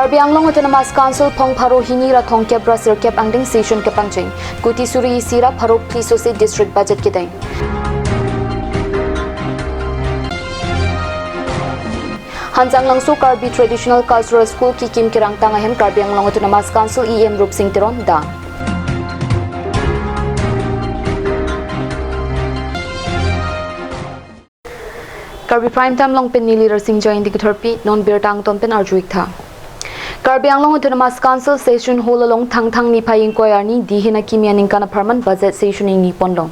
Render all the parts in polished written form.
Karbi Anglong Autonomous Council Pong Pharo Hinira Thongke Brasir Kep Angding Station Kepangching Kuti Suri Sira Pharo Plisose District Budget Kitang Hanjang Langsu Karbi Traditional Cultural School Ki Kim Kirang Tangahem Karbi Anglong Autonomous Council EM Rup Singh Tiron Da Karbi Prime Time Long Pen Nili Singh Joy Indicator P Non Beer Tang Tom Pen Arjuik Tha Karbi Anglong Autonomous Council Session Hall along Thang Nipai Inquiry Dihina Kimia Ninkana Permanent Budget Session in Nipon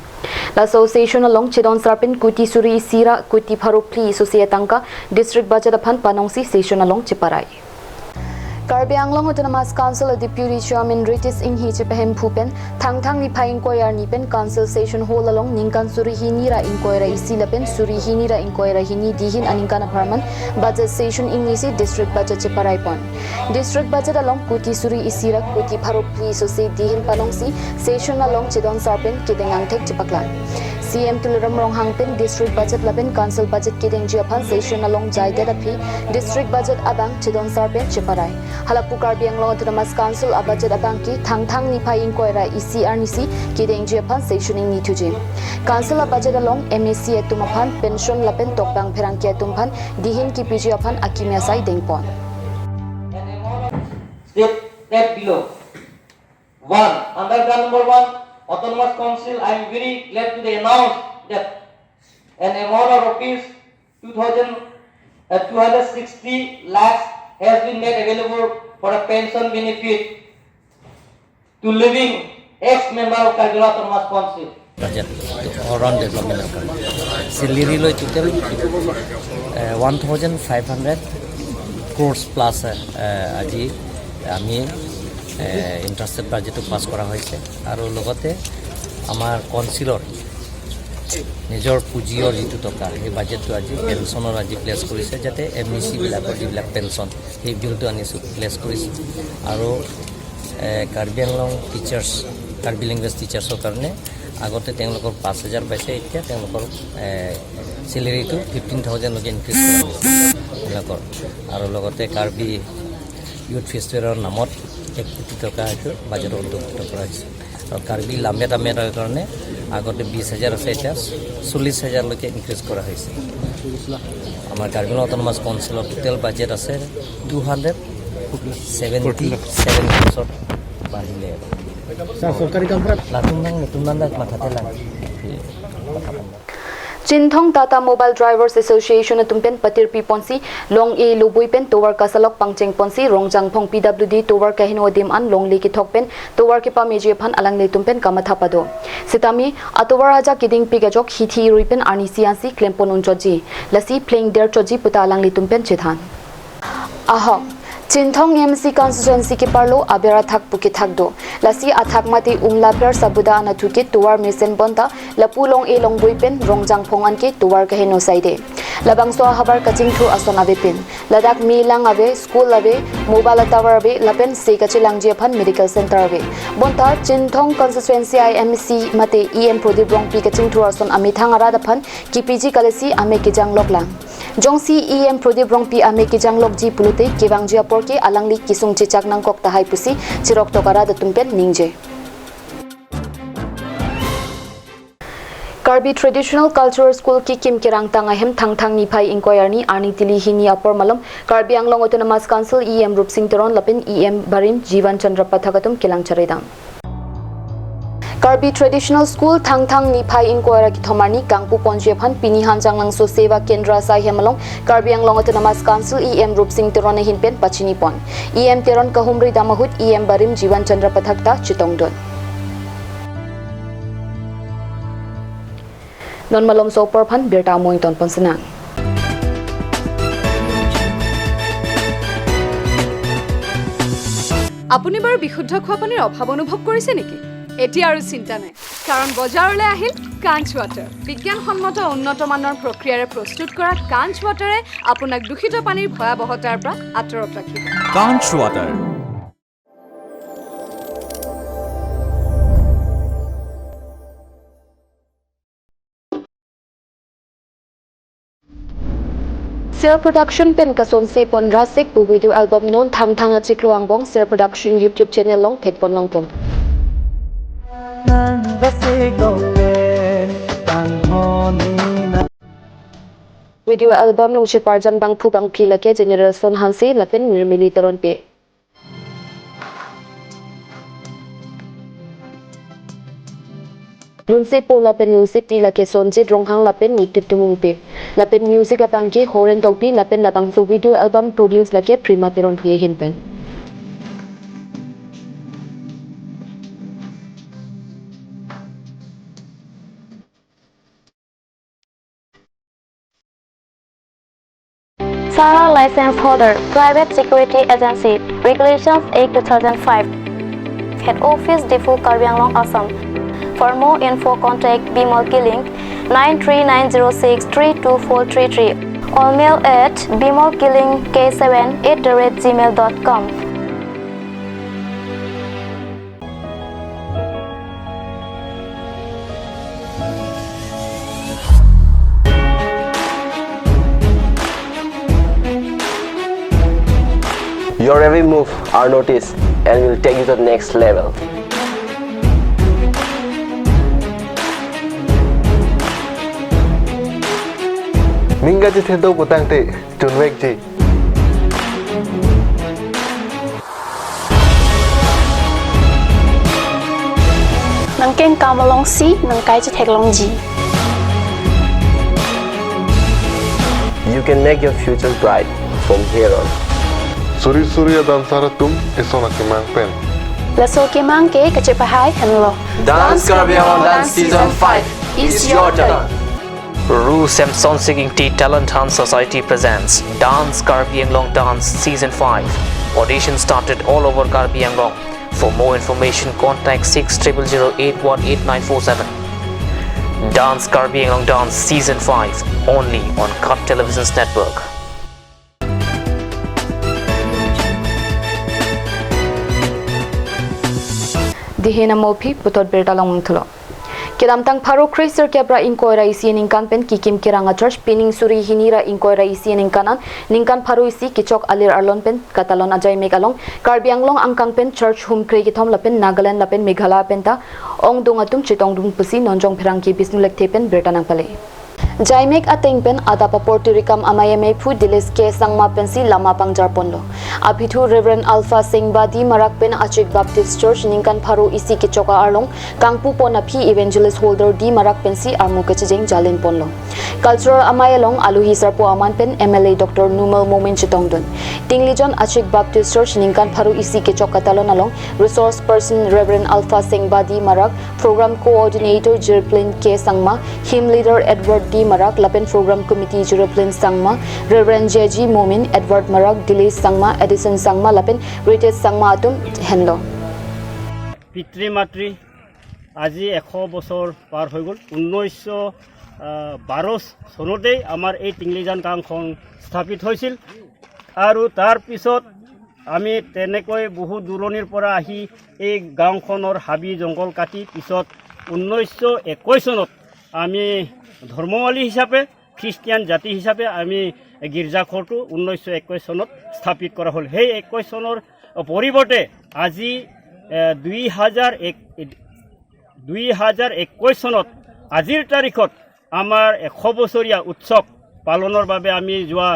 La Association along Chidon Sarpin Kuti Suri Sira Kuti Pharo Pli Societanka District Budget upon Panongsi Session along Chiparai Karbi Anglong Autonomous Council Deputy Chairman Ritis Inghi Chipahem Pupen Thang Nipai Inquiry Nipen Council Session Hall along Ninkan Suri Hinira Inquiry Isilapen Suri Hinira Inquiry Hini Dihin Aninkana Permanent Budget Session Ingisi District Budget Chiparai Pon District Budget along Kuti Suri Isira Kuti Pharo Pli Soci Dihin Panongsi Session along Chidon Sarpin Kidengang Tek Chipaklan CM Tuliram Ronghangpin District Budget Labin Council Budget Kideng Japan Session along Jaideda P District Budget Abang Chidon Sarpin Chiparai Halapu Karbi Anglong Autonomous Council a budget abanki Thang Nipai Inquiry ECR Nisi Kideng Japan Session in Nitujim Council a budget along MAC Atumapan Pension Lapen Tokbang Perangki Atumpan Dihin Ki PG upon Akimia Sai Dengpon Step below. 1. Under the number 1 Autonomous Council, I am very glad to announce that an amount of rupees 260 lakhs has been made available for a pension benefit to living ex-member of Karbi Autonomous Council. Budget around development of Karbi. Salary lo total 1,500 crores plus aji ami interested বাজেটটো পাছ কৰা হৈছে আৰু লগতে আমাৰ কাউন্সিলৰ নিজৰ পুঁজিৰ যিটো টকা এই বাজেটটো আজি পেনচনৰ আজি প্লেছ কৰিছে যাতে এমইসি বিলাকৰ যিবিলাক পেনচন সেই বিলটো আনিছো প্লেছ কৰিছে আৰু কাৰ্বি আংলং টিচাৰ্ছ কাৰ্বি লেংগুৱেজ টিচাৰ্ছৰ কাৰণে আগতে তেওঁলোকৰ 5000 পাইছে এতিয়া তেওঁলোকৰ চেলেৰিটো 15000 লৈকে ইনক্ৰিজ কৰা হৈছে তেওঁলোকৰ আৰু লগতে কাৰ্বি ইউথ ফেষ্টিভেলৰ নামত 1 কোটি টকা আছে বাজেট অন্তৰ্ভুক্ত কৰা হৈছে আৰু কাৰ্বি লাম্বেৰ কাৰণে আগতে 20000 আছে এতিয়া 40000 লৈকে ইনক্ৰিজ কৰা হৈছে আমাৰ কাৰ্বি অটোনমাস কাউন্সিলৰ টোটাল বাজেট আছে 277 ক্ৰ'ৰ বাঢ়িলে সরকারি কামরা লাতুন মাথাতে লাগে Chinthong Tata Mobile Drivers Association Tumpen Patir Pi Ponsi Long E Lubui Pen Tower Kasalok Pangcheng Ponsi Rongjang Phong PWD Tower Kahino Dim An Long Leki Thokpen Tower Kipa Meje Phan Alang Le Tumpen Kamatha Pado Sitami Atowar Aja Kiding Pigajok Hithi Ruipen Arnisiansi Klempon Unjoji Lasi playing their Choji Puta Alang Le Tumpen Chithan Aha Chinthong MC constituency ki parlo abera thak puki thakdo lasi athak mati umla per sabuda na thuki tuwar mesen bonta lapulong e long buipen rongjang phongan ki tuwar kaheno saide labang so habar kaching thu ason ave pin ladak milang ave school ave mobile tower ave lapen se kachilang je phan medical center ave bonta Chinthong constituency IMC mate EM prodip rong pi kaching thu ason amithang ara da phan ki PG kalesi ame ki janglok lang Jongsi EM Prodip Rongpi ame ki janglok ji pulute kibang jia porke alangli kisung chichak nang kok tahai pusi chirok tokara da tumpen ningje Karbi Traditional Cultural School ki Kim Kirang Tangahem Thang Nipai Inquiry ni Arni Tili Hini Apor Malam Karbi Anglong Autonomous Council EM Rup Singh Tiron Lapin EM Barim Jivan Chandra Pathakatum Kilang Charedam Karbi Traditional School Thang Nipai Inquiry ki Thomani Kangpu Ponje Phan Pini Hanjang Langso Seva Kendra Sai Hemalong Karbi Anglong Autonomous Council EM Rup Singh Tiron Hinpen Pachini Pon EM Tiron Kahumri Damahut EM Barim Jivan Chandra Pathakta Chitongdon Non Malom Sopor Phan Birta Moington Ponsenang আপুনি বাৰু বিশুদ্ধ খোৱা পানীৰ অভাৱ অনুভৱ কৰিছে নেকি এতিয়া আৰু চিন্তা নাই কাৰণ বজাৰলৈ আহিল কাঞ্চ ৱাটাৰ বিজ্ঞানসন্মত উন্নত মানৰ প্ৰক্ৰিয়াৰে প্ৰস্তুত কৰা কাঞ্চ ৱাটাৰে আপোনাক দূষিত পানীৰ ভয়াৱহতাৰ পৰা আঁতৰত ৰাখিব কাঞ্চ water Self production pen ka son se pon rasik bu video album non thang thang a chikluang bong self production YouTube channel long phet pon long pon. Video album long che parjan bang phu bang phi lake general son hansi lapen mirmili taron pe. Lunse po lapen music ti lake son je drong hang lapen ni titumung pe. Lapen music apang ke horen dog pi lapen lapang su video album produce lake prima peron pe hin pen. Sarah License Holder, Private Security Agency, Regulations 8/2005. Head Office, Defu, Karbi, Assam. For more info, contact Bimol Killing 93906-32433 or mail at bimolkillingk7@gmail.com. Your every move are noticed and will take you to the next level. Minga ji thedo putang te chunwek ji. Nang keng kamalong si nang kai ji theklong ji. You can make your future bright from here on. Suri Surya dansara tum isona kimang pen. Laso kimang ke kachepahai hanlo. Dance Karbi Dance Season 5 is your turn. Ru Samson Singing Tea Talent Dance Society presents Dance Karbi Anglong Dance Season 5. Audition started all over Karbi Anglong. For more information, contact 6008188947. Dance Karbi Anglong Dance Season 5 only on Cut Television's network. Dihina mopi putot berta long thlo. Kedam tang pharo Christer kebra inkoira isi ningkan pen kikim kiranga church pining suri hinira inkoira isi ningkanan ningkan pharo isi kichok alir arlon pen katalon ajai megalong Karbi Anglong angkang pen church hum kre ki thom lapen Nagaland lapen Meghalaya pen ta ong dung atum chitong dung pusi nonjong pherang ki bisnu lekte pen berta nang pale. Jaimek ateng pen adapa porturikam amayame pu dilis ke sangma pensi lama pangjar ponlo. Abhitu Reverend Alpha Singbadi marak pen Achik Baptist Church ningkan pharo isi ke choka arlong kangpu pona phi evangelist holder di marak pensi armu kachijeng jalin ponlo. Cultural amayalong aluhi sarpo aman pen MLA Dr. Numal Momin Chitongdon. Tinglijon Achik Baptist Church ningkan pharo isi ke choka talon along resource person Reverend Alpha Singbadi marak program coordinator Jirplin K Sangma hymn leader Edward D Marak Lapen Program Committee Juraplin Sangma Reverend Jeji Momin Edward Marak Delay Sangma Edison Sangma Lapen Rites Sangma Atum Henlo পিতৃ মাতৃ আজি 100 বছৰ পাৰ হৈ গ'ল 1912 চনতেই আমাৰ এই টিংলিজান গাঁওখন স্থাপিত হৈছিল আৰু তাৰ পিছত আমি তেনেকৈ বহু দূৰণিৰ পৰা আহি এই গাঁওখনৰ হাবি জংগল কাটি পিছত 1921 চনত আমি ধৰ্মৱালী হিচাপে খ্ৰীষ্টিয়ান জাতি হিচাপে আমি গীৰ্জাঘৰটো 1921 চনত স্থাপিত কৰা হ'ল সেই 21 চনৰ পৰিৱৰ্তে আজি 2021 চনত আজিৰ তাৰিখত আমাৰ 100 বছৰীয়া উৎসৱ পালনৰ বাবে আমি যোৱা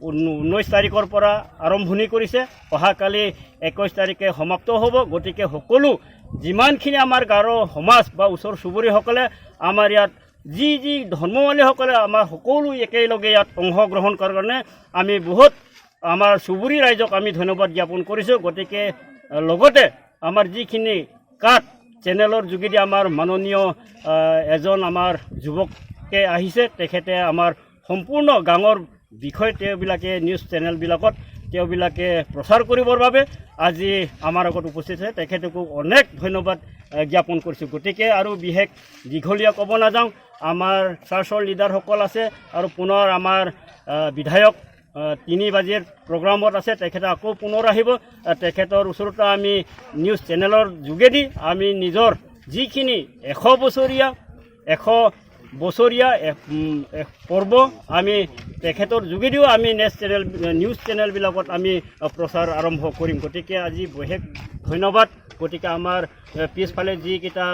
19 তাৰিখৰ পৰা আৰম্ভণি কৰিছে অহাকালি 21 তাৰিখে সমাপ্ত হ'ব গতিকে সকলো যিমানখিনি আমাৰ গাঁৱৰ সমাজ বা ওচৰ চুবুৰীসকলে আমাৰ ইয়াত যি ধৰ্মৱালীসকলে আমাৰ সকলো একেলগে ইয়াত অংশগ্ৰহণ কৰাৰ কাৰণে আমি বহুত আমাৰ চুবুৰী ৰাইজক আমি ধন্যবাদ জ্ঞাপন কৰিছোঁ গতিকে লগতে আমাৰ যিখিনি কাট চেনেলৰ যোগেদি আমাৰ মাননীয় এজন আমাৰ যুৱকে আহিছে তেখেতে আমাৰ সম্পূৰ্ণ গাঁৱৰ বিষয় তেওঁবিলাকে নিউজ চেনেলবিলাকত তেওঁবিলাকে প্ৰচাৰ কৰিবৰ বাবে আজি আমাৰ আগত উপস্থিত আছে তেখেতকো অনেক ধন্যবাদ জ্ঞাপন কৰিছোঁ গতিকে আৰু বিশেষ দীঘলীয়া ক'ব নাযাওঁ আমাৰ চাৰ্চৰ লিডাৰসকল আছে আৰু পুনৰ আমাৰ বিধায়ক 3 বাজিৰ প্ৰগ্ৰামত আছে তেখেতে আকৌ পুনৰ আহিব তেখেতৰ ওচৰতে আমি নিউজ চেনেলৰ যোগেদি আমি নিজৰ যিখিনি 100 বছৰীয়া বছৰীয়া পৰ্ব আমি তেখেতৰ যোগেদিও আমি নিউজ চেনেলবিলাকত আমি প্ৰচাৰ আৰম্ভ কৰিম গতিকে আজি বিশেষ ধন্যবাদ গতিকে আমাৰ পিছফালে যিকেইটা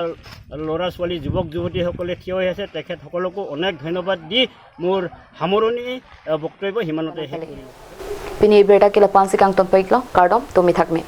ল'ৰা ছোৱালী যুৱক যুৱতীসকলে থিয় হৈ আছে তেখেতসকলকো অনেক ধন্যবাদ দি মোৰ সামৰণি বক্তব্য সিমানতে শেষ কৰিলোঁ Pini berda kila pansi kang ton paiklo kardom tumi thakme